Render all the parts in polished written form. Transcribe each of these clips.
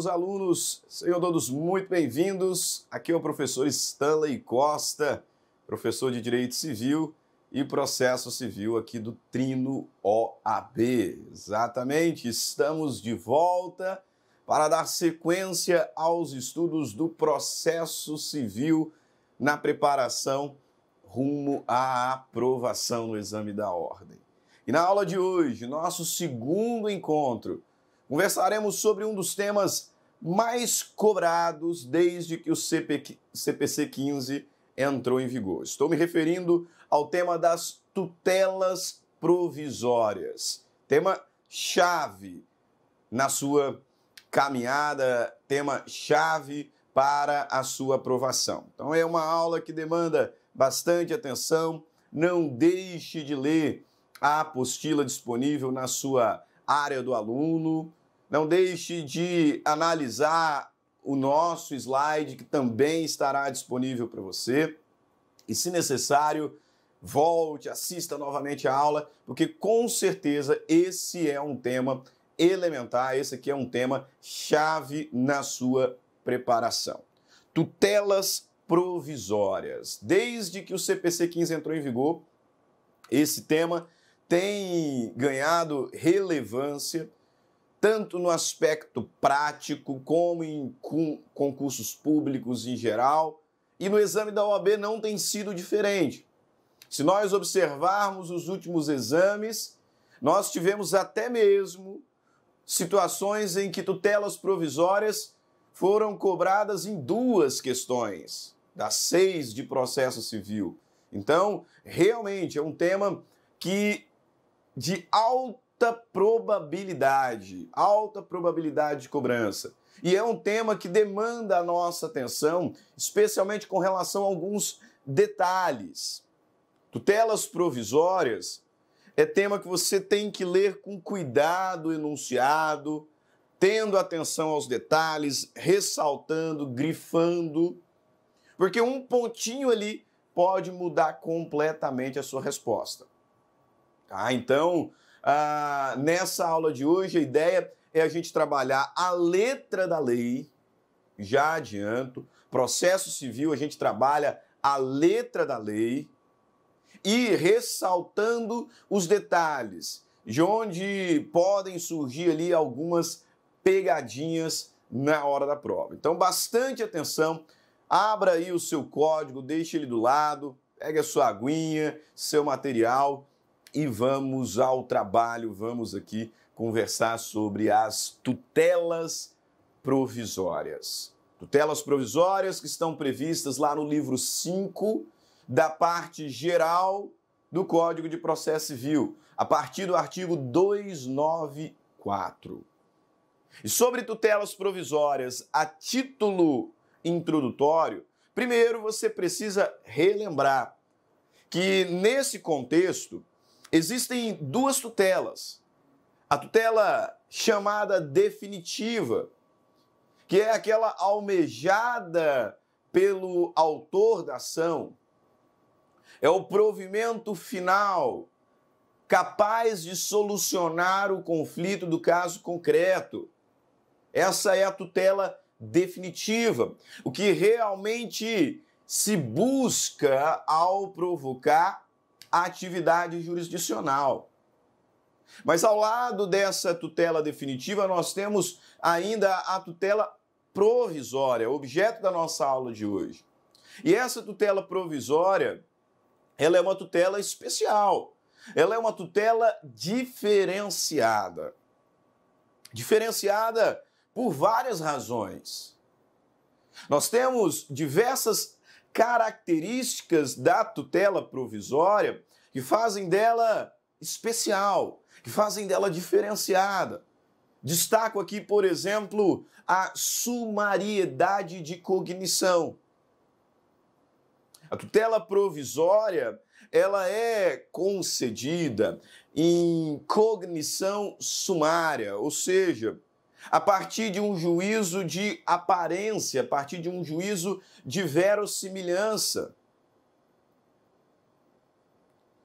meus alunos, sejam todos muito bem-vindos. Aqui é o professor Stanley Costa, professor de Direito Civil e Processo Civil aqui do Trino OAB. Exatamente, estamos de volta para dar sequência aos estudos do processo civil na preparação rumo à aprovação no exame da ordem. E na aula de hoje, nosso segundo encontro, conversaremos sobre um dos temas mais cobrados desde que o CPC 15 entrou em vigor. Estou me referindo ao tema das tutelas provisórias. Tema-chave na sua caminhada, tema-chave para a sua aprovação. Então é uma aula que demanda bastante atenção. Não deixe de ler a apostila disponível na sua área do aluno. Não deixe de analisar o nosso slide, que também estará disponível para você. E, se necessário, volte, assista novamente a aula, porque com certeza esse é um tema elementar, esse aqui é um tema chave na sua preparação. Tutelas provisórias. Desde que o CPC 15 entrou em vigor, esse tema tem ganhado relevância tanto no aspecto prático, como em concursos públicos em geral, e no exame da OAB não tem sido diferente. Se nós observarmos os últimos exames, nós tivemos até mesmo situações em que tutelas provisórias foram cobradas em 2 questões, das 6 de processo civil. Então, realmente é um tema de alta probabilidade de cobrança. E é um tema que demanda a nossa atenção, especialmente com relação a alguns detalhes. Tutelas provisórias é tema que você tem que ler com cuidado o enunciado, tendo atenção aos detalhes, ressaltando, grifando, porque um pontinho ali pode mudar completamente a sua resposta. Tá? Então, nessa aula de hoje, a ideia é a gente trabalhar a letra da lei, já adianto, processo civil, a gente trabalha a letra da lei e ressaltando os detalhes, de onde podem surgir ali algumas pegadinhas na hora da prova. Então, bastante atenção, abra aí o seu código, deixe ele do lado, pegue a sua aguinha, seu material, e vamos ao trabalho, vamos aqui conversar sobre as tutelas provisórias. Tutelas provisórias que estão previstas lá no livro 5 da parte geral do Código de Processo Civil, a partir do artigo 294. E sobre tutelas provisórias a título introdutório, primeiro você precisa relembrar que nesse contexto existem 2 tutelas. A tutela chamada definitiva, que é aquela almejada pelo autor da ação. É o provimento final, capaz de solucionar o conflito do caso concreto. Essa é a tutela definitiva, o que realmente se busca ao provocar a atividade jurisdicional. Mas ao lado dessa tutela definitiva, nós temos ainda a tutela provisória, objeto da nossa aula de hoje. E essa tutela provisória, ela é uma tutela especial. Ela é uma tutela diferenciada. Diferenciada por várias razões. Nós temos diversas características da tutela provisória que fazem dela especial, que fazem dela diferenciada. Destaco aqui, por exemplo, a sumariedade de cognição. A tutela provisória, ela é concedida em cognição sumária, ou seja, a partir de um juízo de aparência, a partir de um juízo de verossimilhança.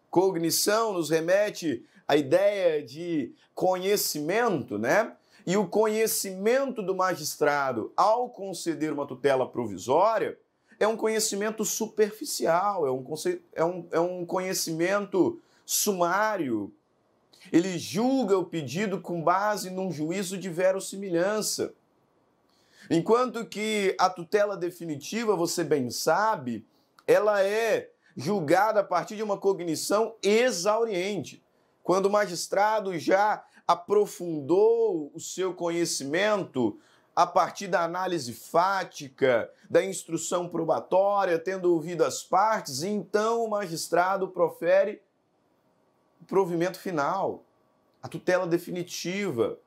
Cognição nos remete à ideia de conhecimento, né? E o conhecimento do magistrado ao conceder uma tutela provisória é um conhecimento superficial, é um conhecimento sumário. Ele julga o pedido com base num juízo de verossimilhança. Enquanto que a tutela definitiva, você bem sabe, ela é julgada a partir de uma cognição exauriente. Quando o magistrado já aprofundou o seu conhecimento a partir da análise fática, da instrução probatória, tendo ouvido as partes, então o magistrado profere o provimento final, a tutela definitiva,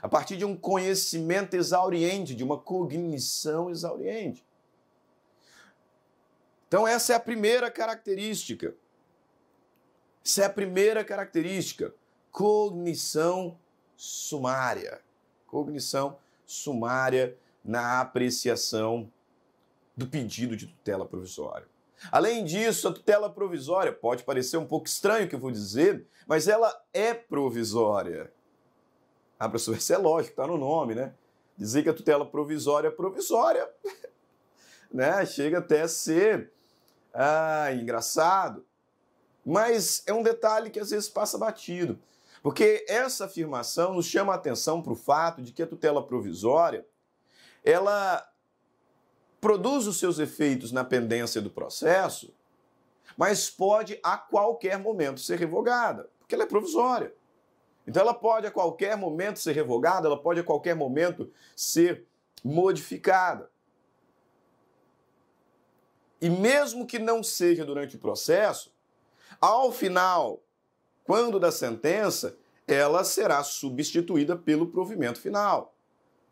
a partir de um conhecimento exauriente, de uma cognição exauriente. Então essa é a primeira característica. Essa é a primeira característica. Cognição sumária. Cognição sumária na apreciação do pedido de tutela provisória. Além disso, a tutela provisória, pode parecer um pouco estranho o que eu vou dizer, mas ela é provisória. Ah, professor, isso é lógico, está no nome, né? Dizer que a tutela provisória é provisória, né? Chega até a ser engraçado. Mas é um detalhe que às vezes passa batido. Porque essa afirmação nos chama a atenção para o fato de que a tutela provisória, ela produz os seus efeitos na pendência do processo, mas pode a qualquer momento ser revogada, porque ela é provisória. Então ela pode a qualquer momento ser revogada, ela pode a qualquer momento ser modificada. E mesmo que não seja durante o processo, ao final, quando da sentença, ela será substituída pelo provimento final,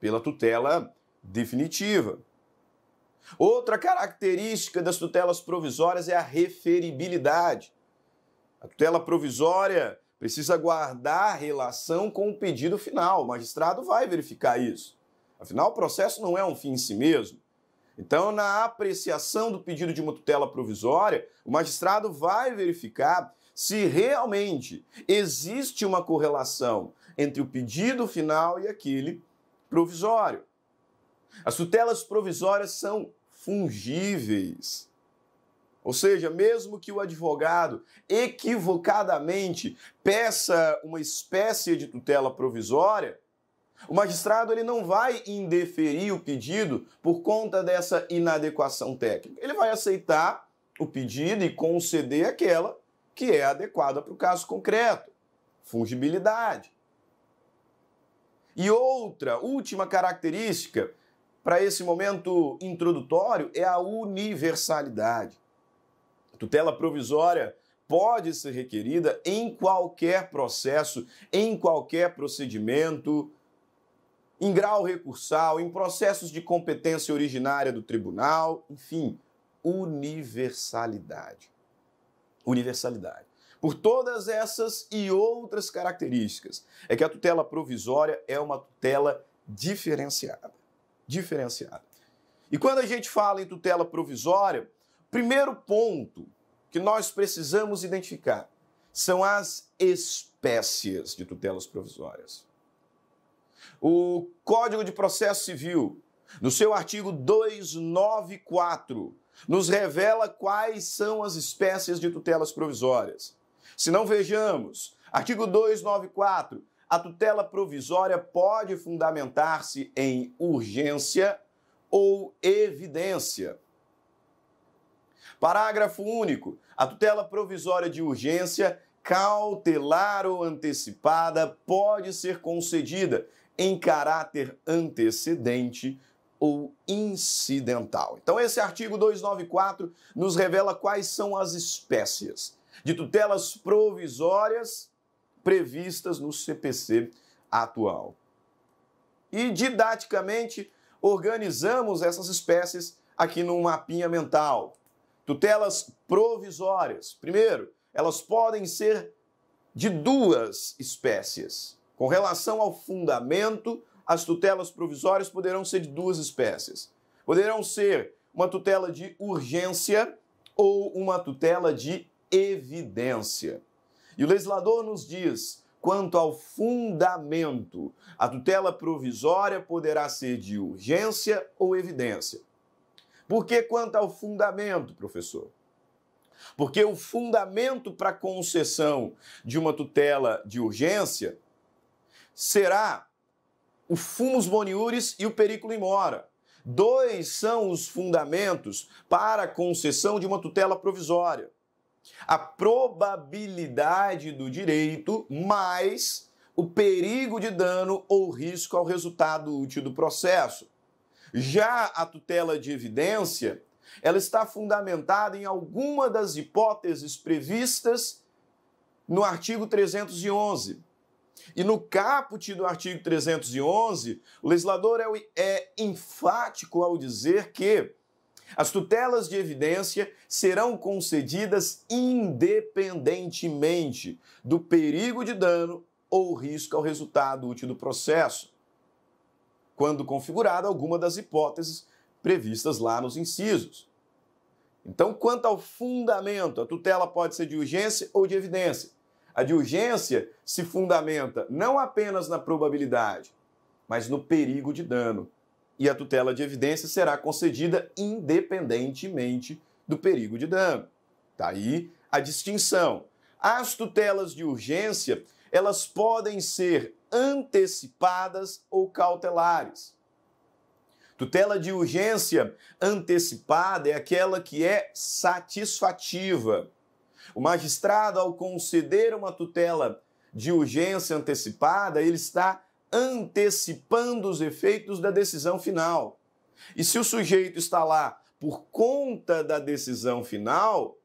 pela tutela definitiva. Outra característica das tutelas provisórias é a referibilidade. A tutela provisória precisa guardar relação com o pedido final. O magistrado vai verificar isso. Afinal, o processo não é um fim em si mesmo. Então, na apreciação do pedido de uma tutela provisória, o magistrado vai verificar se realmente existe uma correlação entre o pedido final e aquele provisório. As tutelas provisórias são fungíveis. Ou seja, mesmo que o advogado equivocadamente peça uma espécie de tutela provisória, o magistrado ele não vai indeferir o pedido por conta dessa inadequação técnica. Ele vai aceitar o pedido e conceder aquela que é adequada para o caso concreto. Fungibilidade. E outra, última característica para esse momento introdutório é a universalidade. A tutela provisória pode ser requerida em qualquer processo, em qualquer procedimento, em grau recursal, em processos de competência originária do tribunal, enfim, universalidade. Universalidade. Por todas essas e outras características, é que a tutela provisória é uma tutela diferenciada. Diferenciada. E quando a gente fala em tutela provisória, o primeiro ponto que nós precisamos identificar são as espécies de tutelas provisórias. O Código de Processo Civil, no seu artigo 294, nos revela quais são as espécies de tutelas provisórias. Se não vejamos, artigo 294, a tutela provisória pode fundamentar-se em urgência ou evidência. Parágrafo único. A tutela provisória de urgência, cautelar ou antecipada, pode ser concedida em caráter antecedente ou incidental. Então, esse artigo 294 nos revela quais são as espécies de tutelas provisórias previstas no CPC atual. E, didaticamente, organizamos essas espécies aqui num mapinha mental. Tutelas provisórias. Primeiro, elas podem ser de duas espécies. Com relação ao fundamento, as tutelas provisórias poderão ser de duas espécies. Poderão ser uma tutela de urgência ou uma tutela de evidência. E o legislador nos diz quanto ao fundamento, a tutela provisória poderá ser de urgência ou evidência. Por que quanto ao fundamento, professor? Porque o fundamento para a concessão de uma tutela de urgência será o fumus boniuris e o periculum in mora. Dois são os fundamentos para a concessão de uma tutela provisória. A probabilidade do direito mais o perigo de dano ou risco ao resultado útil do processo. Já a tutela de evidência, ela está fundamentada em alguma das hipóteses previstas no artigo 311. E no caput do artigo 311, o legislador é enfático ao dizer que as tutelas de evidência serão concedidas independentemente do perigo de dano ou risco ao resultado útil do processo, quando configurada alguma das hipóteses previstas lá nos incisos. Então, quanto ao fundamento, a tutela pode ser de urgência ou de evidência. A de urgência se fundamenta não apenas na probabilidade, mas no perigo de dano. E a tutela de evidência será concedida independentemente do perigo de dano. Está aí a distinção. As tutelas de urgência, elas podem ser antecipadas ou cautelares. Tutela de urgência antecipada é aquela que é satisfativa. O magistrado, ao conceder uma tutela de urgência antecipada, ele está antecipando os efeitos da decisão final. E se o sujeito está lá por conta da decisão final,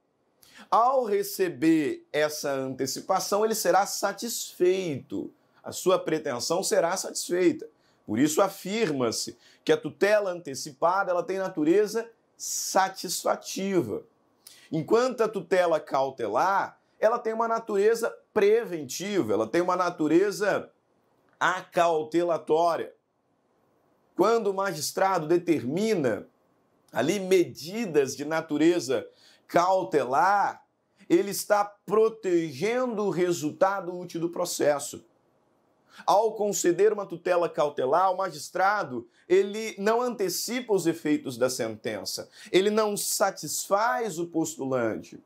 ao receber essa antecipação, ele será satisfeito. A sua pretensão será satisfeita. Por isso afirma-se que a tutela antecipada ela tem natureza satisfativa. Enquanto a tutela cautelar, ela tem uma natureza preventiva, ela tem uma natureza acautelatória. Quando o magistrado determina ali medidas de natureza cautelar, ele está protegendo o resultado útil do processo. Ao conceder uma tutela cautelar, o magistrado, ele não antecipa os efeitos da sentença, ele não satisfaz o postulante.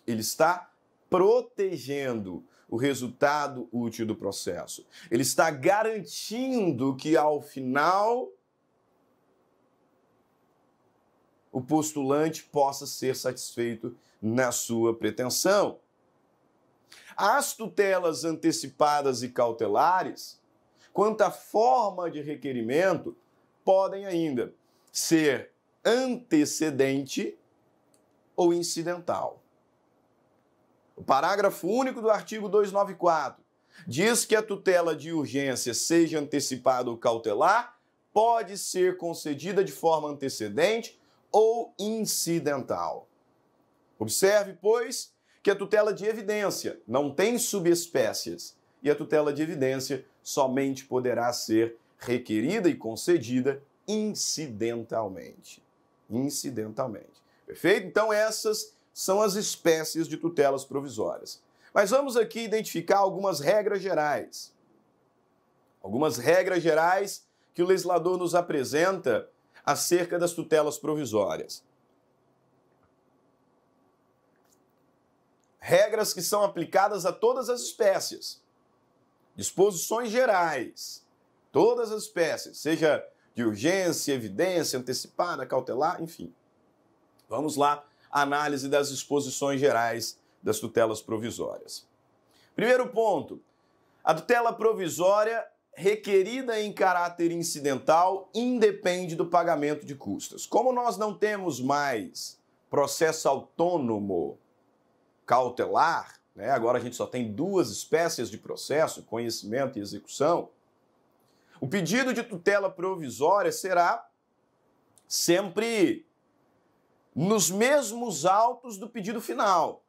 Ele está protegendo o resultado útil do processo. Ele está garantindo que, ao final, o postulante possa ser satisfeito na sua pretensão. As tutelas antecipadas e cautelares, quanto à forma de requerimento, podem ainda ser antecedente ou incidental. O parágrafo único do artigo 294 diz que a tutela de urgência, seja antecipada ou cautelar, pode ser concedida de forma antecedente ou incidental. Observe, pois, que a tutela de evidência não tem subespécies e a tutela de evidência somente poderá ser requerida e concedida incidentalmente. Incidentalmente. Perfeito? Então essas são as espécies de tutelas provisórias. Mas vamos aqui identificar algumas regras gerais. Algumas regras gerais que o legislador nos apresenta acerca das tutelas provisórias. Regras que são aplicadas a todas as espécies. Disposições gerais. Todas as espécies, seja de urgência, evidência, antecipada, cautelar, enfim. Vamos lá, análise das disposições gerais das tutelas provisórias. Primeiro ponto, a tutela provisória requerida em caráter incidental independe do pagamento de custas. Como nós não temos mais processo autônomo cautelar, né? Agora a gente só tem duas espécies de processo, conhecimento e execução, o pedido de tutela provisória será sempre nos mesmos autos do pedido final.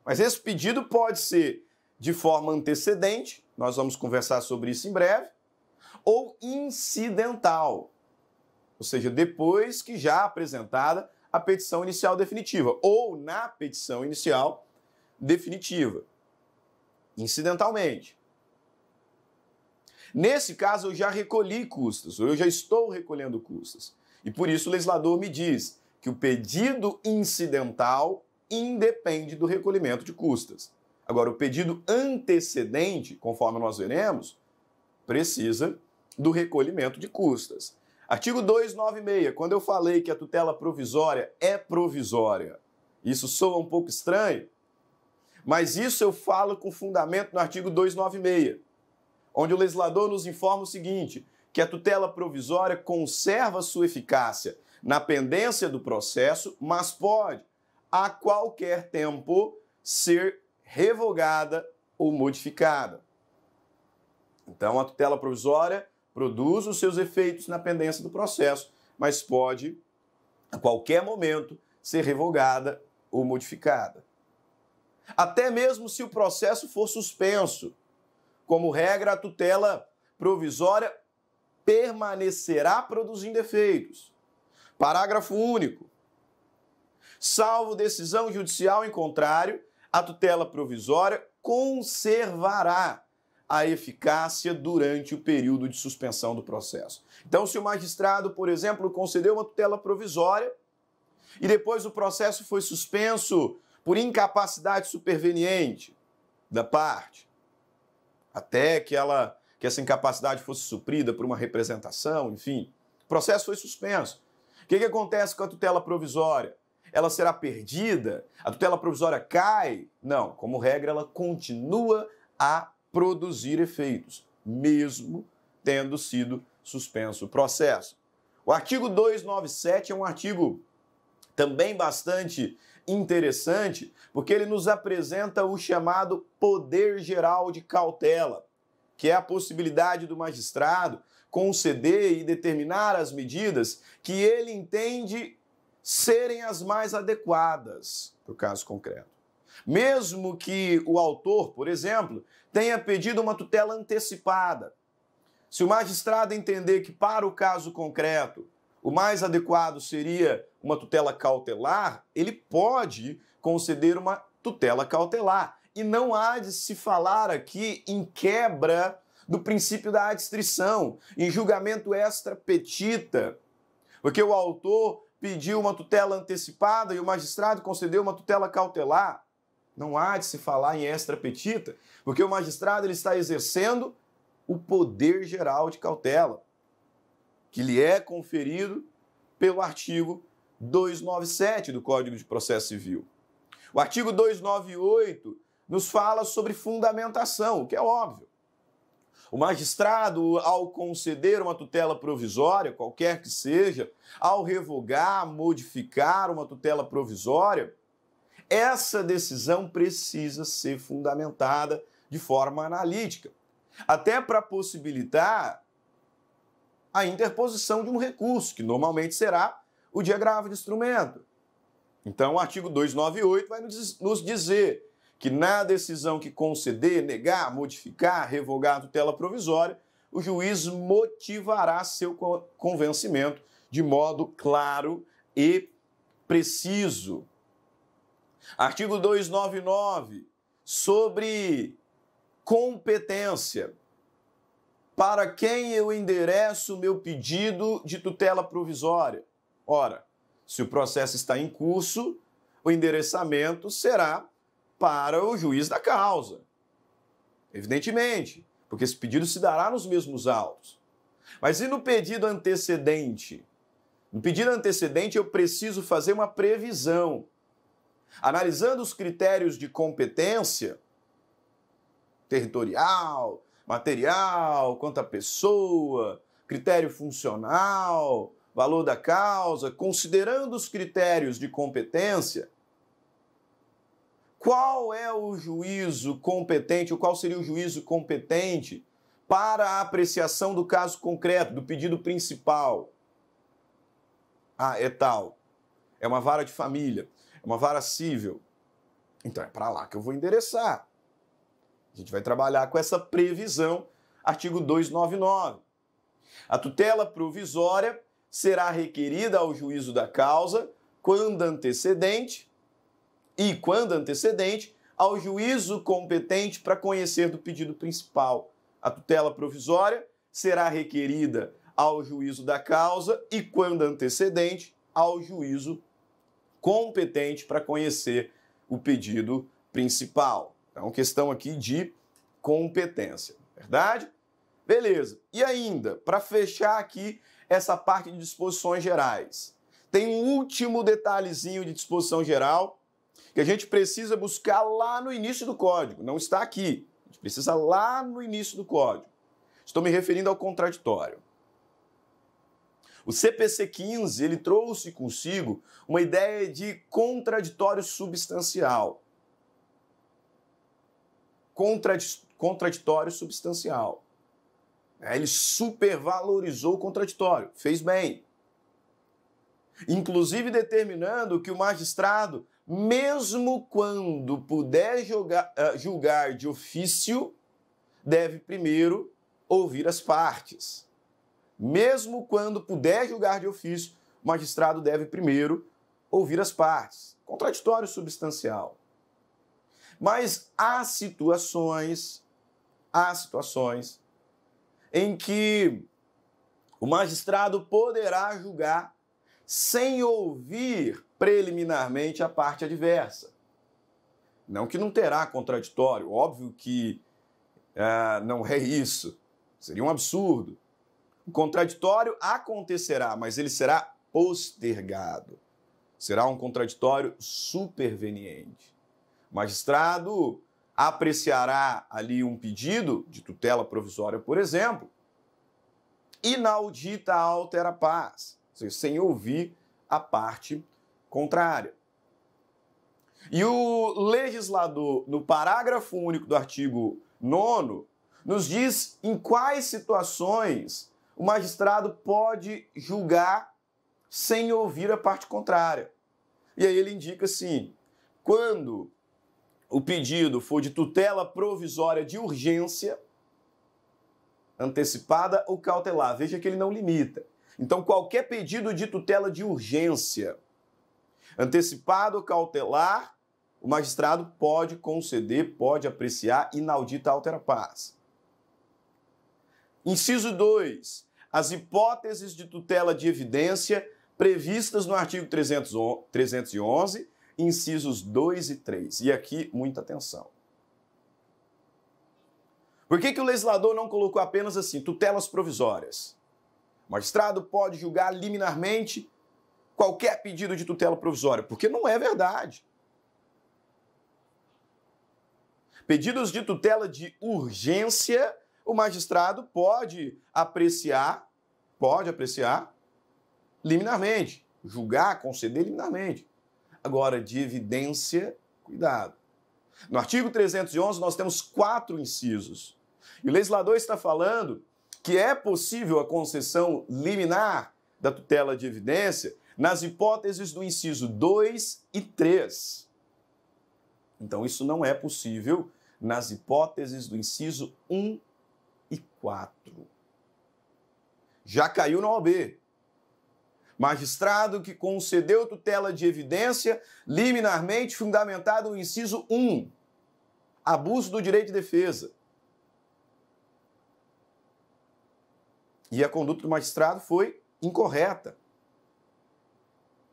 Mas esse pedido pode ser de forma antecedente, nós vamos conversar sobre isso em breve, ou incidental, ou seja, depois que já apresentada a petição inicial definitiva, ou na petição inicial definitiva. incidentalmente. Nesse caso, eu já recolhi custas, ou eu já estou recolhendo custas. E por isso o legislador me diz que o pedido incidental independe do recolhimento de custas. Agora, o pedido antecedente, conforme nós veremos, precisa do recolhimento de custas. Artigo 296, quando eu falei que a tutela provisória é provisória, isso soa um pouco estranho, mas isso eu falo com fundamento no artigo 296, onde o legislador nos informa o seguinte, que a tutela provisória conserva sua eficácia na pendência do processo, mas pode, a qualquer tempo, ser revogada ou modificada. Então, a tutela provisória produz os seus efeitos na pendência do processo, mas pode, a qualquer momento, ser revogada ou modificada. Até mesmo se o processo for suspenso. Como regra, a tutela provisória permanecerá produzindo efeitos. Parágrafo único. Salvo decisão judicial em contrário, a tutela provisória conservará a eficácia durante o período de suspensão do processo. Então, se o magistrado, por exemplo, concedeu uma tutela provisória e depois o processo foi suspenso por incapacidade superveniente da parte, até que essa incapacidade fosse suprida por uma representação, enfim, o processo foi suspenso. O que acontece com a tutela provisória? Ela será perdida? A tutela provisória cai? Não, como regra, ela continua a produzir efeitos, mesmo tendo sido suspenso o processo. O artigo 297 é um artigo também bastante interessante, porque ele nos apresenta o chamado poder geral de cautela, que é a possibilidade do magistrado conceder e determinar as medidas que ele entende serem as mais adequadas para o caso concreto. Mesmo que o autor, por exemplo, tenha pedido uma tutela antecipada. Se o magistrado entender que para o caso concreto o mais adequado seria uma tutela cautelar, ele pode conceder uma tutela cautelar. E não há de se falar aqui em quebra do princípio da adstrição, em julgamento extra petita, porque o autor pediu uma tutela antecipada e o magistrado concedeu uma tutela cautelar. Não há de se falar em extra petita, porque o magistrado ele está exercendo o poder geral de cautela, que lhe é conferido pelo artigo 297 do Código de Processo Civil. O artigo 298 nos fala sobre fundamentação, o que é óbvio. O magistrado, ao conceder uma tutela provisória, qualquer que seja, ao revogar, modificar uma tutela provisória, essa decisão precisa ser fundamentada de forma analítica, até para possibilitar a interposição de um recurso, que normalmente será o de agravo de instrumento. Então, o artigo 298 vai nos dizer que na decisão que conceder, negar, modificar, revogar a tutela provisória, o juiz motivará seu convencimento de modo claro e preciso. Artigo 299, sobre competência. Para quem eu endereço o meu pedido de tutela provisória? Ora, se o processo está em curso, o endereçamento será para o juiz da causa. Evidentemente, porque esse pedido se dará nos mesmos autos. Mas e no pedido antecedente? No pedido antecedente eu preciso fazer uma previsão. Analisando os critérios de competência territorial, material, quanto à pessoa, critério funcional, valor da causa, considerando os critérios de competência, qual é o juízo competente, ou qual seria o juízo competente para a apreciação do caso concreto, do pedido principal? Ah, é tal. É uma vara de família, é uma vara cível. Então é para lá que eu vou endereçar. A gente vai trabalhar com essa previsão, artigo 299. A tutela provisória será requerida ao juízo da causa quando antecedente ao juízo competente para conhecer do pedido principal. A tutela provisória será requerida ao juízo da causa e, quando antecedente, ao juízo competente para conhecer o pedido principal. Então, questão aqui de competência, verdade? Beleza. E ainda, para fechar aqui essa parte de disposições gerais, tem um último detalhezinho de disposição geral que a gente precisa buscar lá no início do código. Não está aqui. A gente precisa lá no início do código. Estou me referindo ao contraditório. O CPC 15, ele trouxe consigo uma ideia de contraditório substancial. Contraditório substancial. Ele supervalorizou o contraditório, fez bem. Inclusive determinando que o magistrado, mesmo quando puder julgar de ofício, deve primeiro ouvir as partes. Mesmo quando puder julgar de ofício, o magistrado deve primeiro ouvir as partes. Contraditório substancial. Mas há situações em que o magistrado poderá julgar sem ouvir preliminarmente a parte adversa. Não que não terá contraditório, óbvio que não é isso, seria um absurdo. O contraditório acontecerá, mas ele será postergado. Será um contraditório superveniente. O magistrado apreciará ali um pedido de tutela provisória, por exemplo, inaudita altera pars, ou seja, sem ouvir a parte contrária. E o legislador, no parágrafo único do artigo 9º, nos diz em quais situações o magistrado pode julgar sem ouvir a parte contrária. E aí ele indica assim, quando o pedido for de tutela provisória de urgência, antecipada ou cautelar. Veja que ele não limita. Então, qualquer pedido de tutela de urgência, antecipado ou cautelar, o magistrado pode conceder, pode apreciar inaudita altera pars. Inciso 2. As hipóteses de tutela de evidência previstas no artigo 311, incisos 2 e 3. E aqui, muita atenção. Por que o legislador não colocou apenas assim, tutelas provisórias? O magistrado pode julgar liminarmente qualquer pedido de tutela provisória, porque não é verdade. Pedidos de tutela de urgência, o magistrado pode apreciar liminarmente, julgar, conceder liminarmente. Agora, de evidência, cuidado. No artigo 311, nós temos 4 incisos. E o legislador está falando que é possível a concessão liminar da tutela de evidência nas hipóteses do inciso 2 e 3. Então, isso não é possível nas hipóteses do inciso 1 e 4. Já caiu na OAB. Magistrado que concedeu tutela de evidência liminarmente fundamentado no inciso 1. Abuso do direito de defesa. E a conduta do magistrado foi incorreta.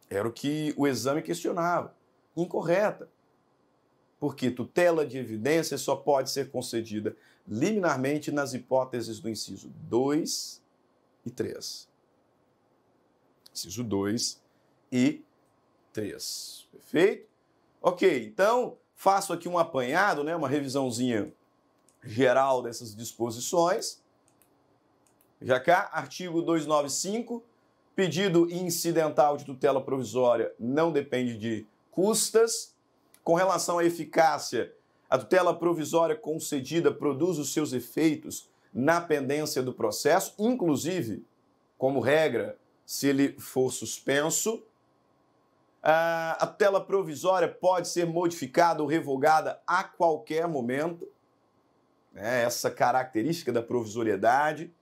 Era o que o exame questionava. Incorreta. Porque tutela de evidência só pode ser concedida liminarmente nas hipóteses do inciso 2 e 3. Inciso 2 e 3. Perfeito? Ok, então faço aqui um apanhado, né, uma revisãozinha geral dessas disposições. Já cá, artigo 295, pedido incidental de tutela provisória não depende de custas. Com relação à eficácia, a tutela provisória concedida produz os seus efeitos na pendência do processo, inclusive, como regra, se ele for suspenso. A tutela provisória pode ser modificada ou revogada a qualquer momento. Essa característica da provisoriedade.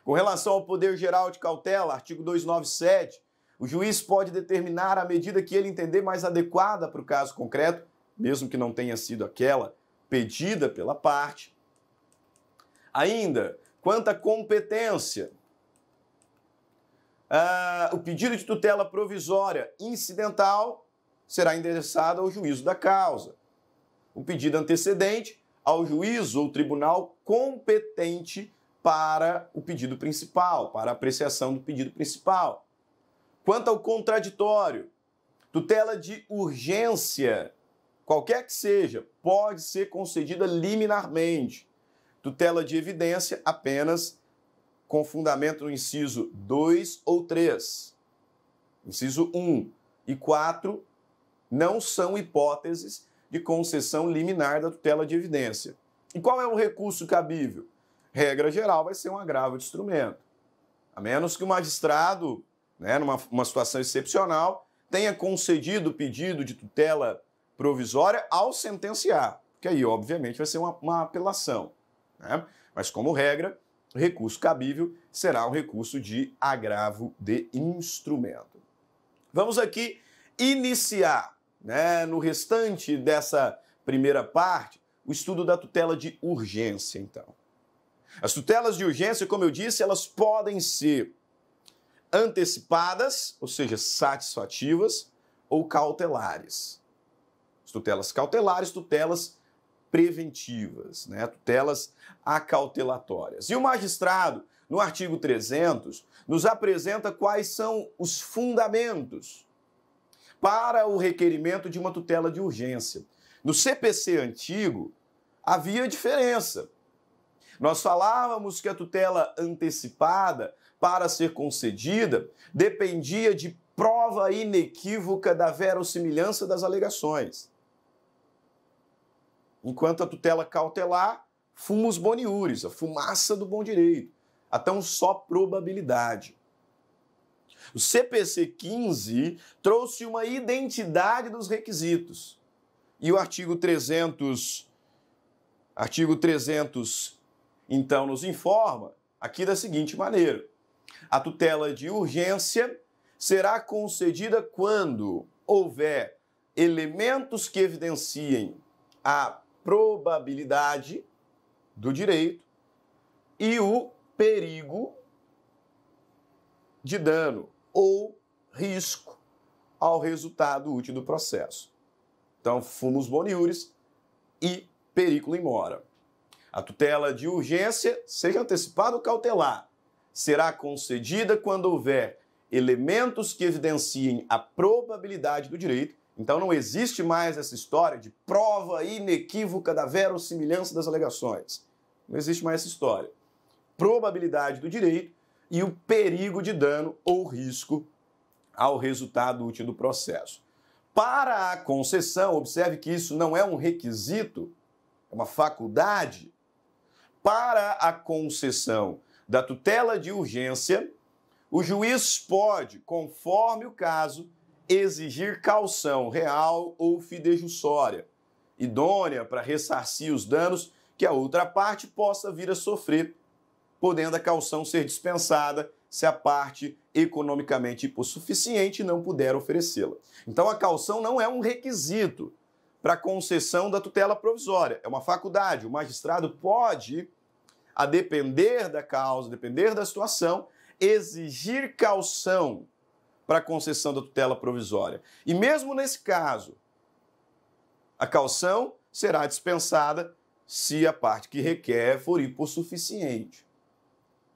Com relação ao poder geral de cautela, artigo 297, o juiz pode determinar a medida que ele entender mais adequada para o caso concreto, mesmo que não tenha sido aquela pedida pela parte. Ainda, quanto à competência, o pedido de tutela provisória incidental será endereçado ao juízo da causa. O pedido antecedente ao juízo ou tribunal competente para o pedido principal, para a apreciação do pedido principal. Quanto ao contraditório, tutela de urgência, qualquer que seja, pode ser concedida liminarmente. Tutela de evidência apenas com fundamento no inciso 2 ou 3. Inciso 1 e 4 não são hipóteses de concessão liminar da tutela de evidência. E qual é o recurso cabível? Regra geral, vai ser um agravo de instrumento. A menos que o magistrado, numa situação excepcional, tenha concedido o pedido de tutela provisória ao sentenciar, que aí, obviamente, vai ser uma apelação. Mas, como regra, o recurso cabível será um recurso de agravo de instrumento. Vamos aqui iniciar, no restante dessa primeira parte, o estudo da tutela de urgência, então. As tutelas de urgência, como eu disse, elas podem ser antecipadas, ou seja, satisfativas, ou cautelares. As tutelas cautelares, tutelas preventivas, tutelas acautelatórias. E o magistrado, no artigo 300, nos apresenta quais são os fundamentos para o requerimento de uma tutela de urgência. No CPC antigo, havia diferença. Nós falávamos que a tutela antecipada, para ser concedida, dependia de prova inequívoca da verossimilhança das alegações. Enquanto a tutela cautelar, fumus boniuris, a fumaça do bom direito, a tão só probabilidade. O CPC 15 trouxe uma identidade dos requisitos. E o artigo 300, então, nos informa aqui da seguinte maneira: a tutela de urgência será concedida quando houver elementos que evidenciem a probabilidade do direito e o perigo de dano ou risco ao resultado útil do processo. Então, fumus boniuris e periculum in mora. A tutela de urgência, seja antecipada ou cautelar, será concedida quando houver elementos que evidenciem a probabilidade do direito. Então não existe mais essa história de prova inequívoca da verossimilhança das alegações. Não existe mais essa história. Probabilidade do direito e o perigo de dano ou risco ao resultado útil do processo. Para a concessão, observe que isso não é um requisito, é uma faculdade. Para a concessão da tutela de urgência, o juiz pode, conforme o caso, exigir caução real ou fidejussória, idônea para ressarcir os danos que a outra parte possa vir a sofrer, podendo a caução ser dispensada se a parte economicamente hipossuficiente não puder oferecê-la. Então a caução não é um requisito para a concessão da tutela provisória, é uma faculdade. O magistrado pode, a depender da causa, depender da situação, exigir caução para a concessão da tutela provisória. E mesmo nesse caso, a caução será dispensada se a parte que requer for hipossuficiente.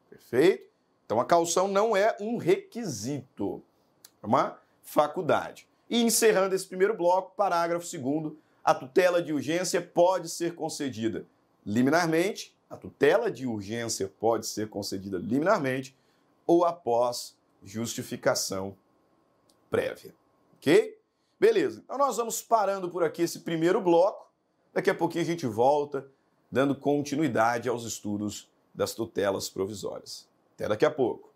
Perfeito? Então a caução não é um requisito, é uma faculdade. E encerrando esse primeiro bloco, parágrafo 2º, a tutela de urgência pode ser concedida liminarmente, a tutela de urgência pode ser concedida liminarmente ou após justificação prévia. Ok? Beleza. Então nós vamos parando por aqui esse primeiro bloco. Daqui a pouquinho a gente volta, dando continuidade aos estudos das tutelas provisórias. Até daqui a pouco.